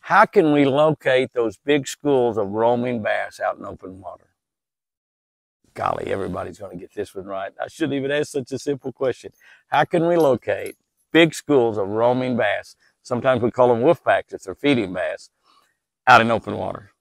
How can we locate those big schools of roaming bass out in open water? Golly, everybody's going to get this one right. I shouldn't even ask such a simple question. How can we locate big schools of roaming bass? Sometimes we call them wolf packs if they're feeding bass out in open water.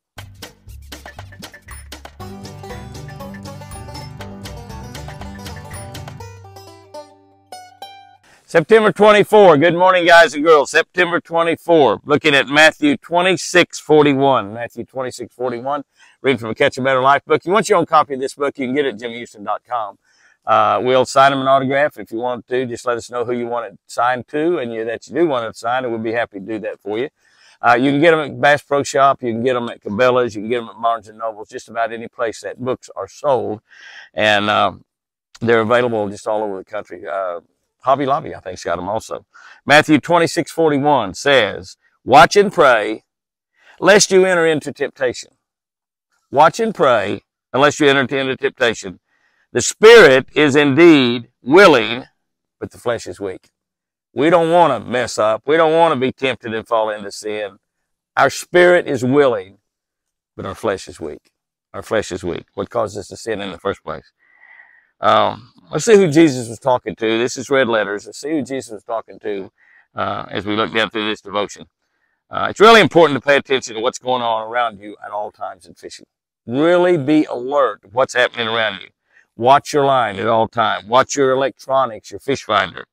September 24. Good morning, guys and girls. September 24. Looking at Matthew 26:41. Matthew 26:41. Reading from a Catch a Better Life book. If you want your own copy of this book, you can get it at jimhouston.com. We'll sign them an autograph. If you want to, just let us know who you want it signed to, and that you do want it signed, and we'll be happy to do that for you. You can get them at Bass Pro Shop. You can get them at Cabela's. You can get them at Barnes & Noble's, just about any place that books are sold. And they're available just all over the country. Hobby Lobby, I think, has got them also. Matthew 26:41 says, watch and pray, lest you enter into temptation. Watch and pray, unless you enter into temptation. The spirit is indeed willing, but the flesh is weak. We don't want to mess up. We don't want to be tempted and fall into sin. Our spirit is willing, but our flesh is weak. Our flesh is weak. What causes us to sin in the first place? Let's see who Jesus was talking to. This is red letters. Let's see who Jesus was talking to as we look down through this devotion. It's really important to pay attention to what's going on around you at all times in fishing. Really be alert to what's happening around you. Watch your line at all times. Watch your electronics, your fish finder.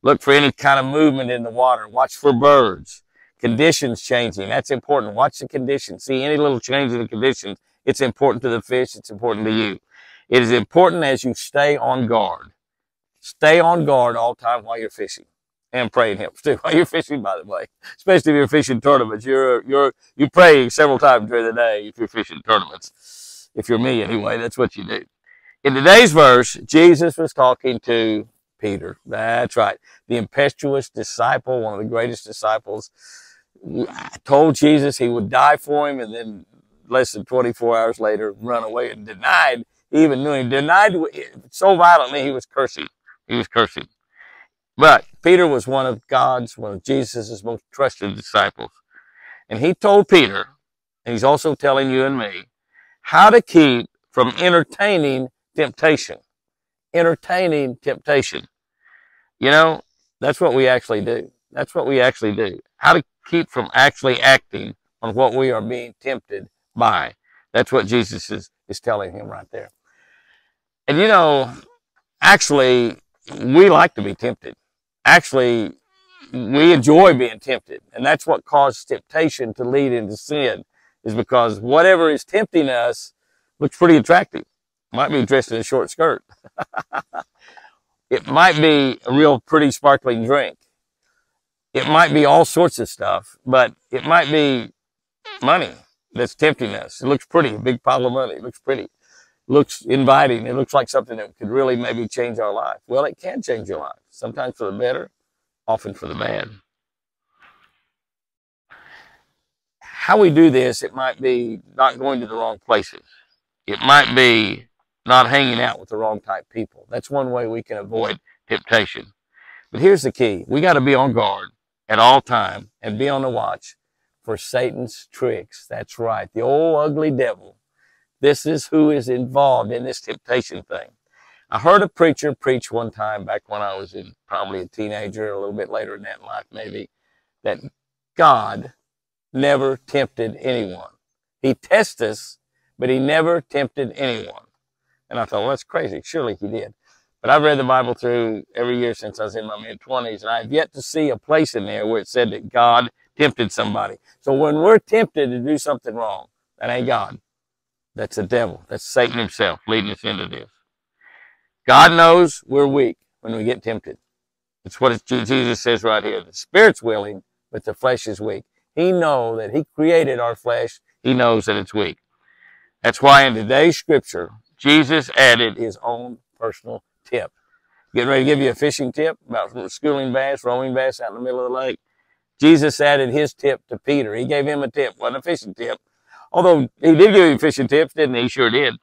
Look for any kind of movement in the water. Watch for birds. Conditions changing. That's important. Watch the conditions. See any little change in the conditions. It's important to the fish. It's important to you. It is important as you stay on guard. Stay on guard all the time while you're fishing. And praying helps too. While you're fishing, by the way. Especially if you're fishing tournaments. You pray several times during the day if you're fishing tournaments. If you're me anyway, that's what you do. In today's verse, Jesus was talking to Peter. That's right. The impetuous disciple, one of the greatest disciples, told Jesus he would die for him, and then less than 24 hours later run away and denied. He even knew him. Denied so violently he was cursing. He was cursing. But Peter was one of Jesus' most trusted disciples. And he told Peter, and he's also telling you and me, how to keep from entertaining temptation. Entertaining temptation. You know, that's what we actually do. That's what we actually do. How to keep from actually acting on what we are being tempted by. That's what Jesus is telling him right there. And you know, actually, we like to be tempted. Actually, we enjoy being tempted. And that's what causes temptation to lead into sin, is because whatever is tempting us looks pretty attractive. Might be dressed in a short skirt. It might be a real pretty sparkling drink. It might be all sorts of stuff, but it might be money that's tempting us. It looks pretty, a big pile of money. It looks pretty. It looks inviting. It looks like something that could really maybe change our life. Well, it can change your life. Sometimes for the better, often for the bad. How we do this, it might be not going to the wrong places. It might be not hanging out with the wrong type people. That's one way we can avoid temptation. But here's the key. We got to be on guard at all time and be on the watch for Satan's tricks. That's right. The old ugly devil. This is who is involved in this temptation thing. I heard a preacher preach one time back when I was probably a teenager, a little bit later in that life maybe, that God never tempted anyone. He tests us, but he never tempted anyone. And I thought, well, that's crazy. Surely he did. But I've read the Bible through every year since I was in my mid-20s, and I've yet to see a place in there where it said that God tempted somebody. So when we're tempted to do something wrong, that ain't God. That's the devil. That's Satan himself leading us into this. God knows we're weak when we get tempted. It's what Jesus says right here. The spirit's willing, but the flesh is weak. He knows that he created our flesh. He knows that it's weak. That's why in today's scripture, Jesus added his own personal tip. Getting ready to give you a fishing tip about schooling bass, roaming bass out in the middle of the lake. Jesus added his tip to Peter. He gave him a tip, wasn't a fishing tip. Although he did give him fishing tips, didn't he? He sure did.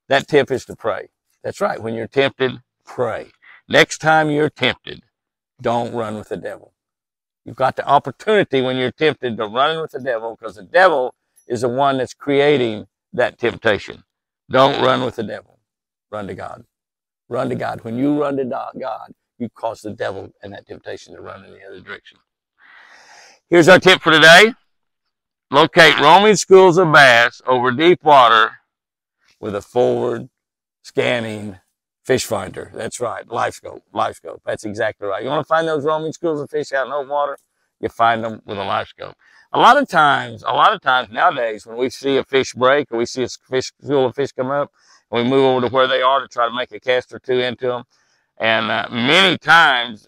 That tip is to pray. That's right. When you're tempted, pray. Next time you're tempted, don't run with the devil. You've got the opportunity when you're tempted to run with the devil, because the devil is the one that's creating that temptation. Don't run with the devil. Run to God. Run to God. When you run to God, you cause the devil and that temptation to run in the other direction. Here's our tip for today. Locate roaming schools of bass over deep water with a forward scanning fish finder. That's right. LifeScope. LifeScope. That's exactly right. You want to find those roaming schools of fish out in open water? You find them with a LifeScope. A lot of times nowadays, when we see a fish break or we see a school of fish come up, and we move over to where they are to try to make a cast or two into them, and many times,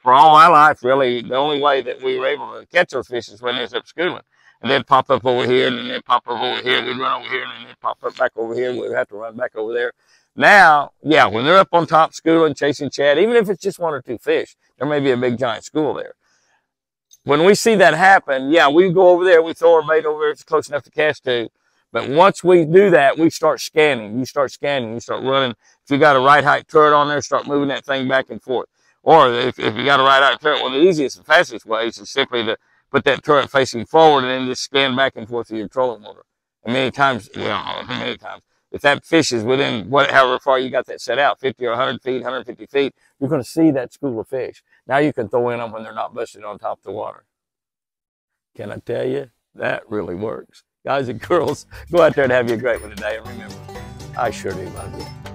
for all my life, really, the only way that we were able to catch those fish is when they was up schooling. And they'd pop up over here, and then they'd pop up over here, we'd run over here, and then they'd pop up back over here, and we'd have to run back over there. Now, yeah, when they're up on top schooling, chasing shad, even if it's just one or two fish, there may be a big giant school there. When we see that happen, yeah, we go over there, we throw our bait over there, it's close enough to cast to. But once we do that, we start scanning. You start scanning. You start running. If you got a right height turret on there, start moving that thing back and forth. Or if you got a right height turret, one of the easiest and fastest ways is simply to put that turret facing forward and then just scan back and forth with your trolling motor. And many times, if that fish is within however far you got that set out, 50 or 100 feet, 150 feet, you're going to see that school of fish. Now you can throw in them when they're not busted on top of the water. Can I tell you? That really works. Guys and girls, go out there and have you a great one today. And remember, I sure do love you.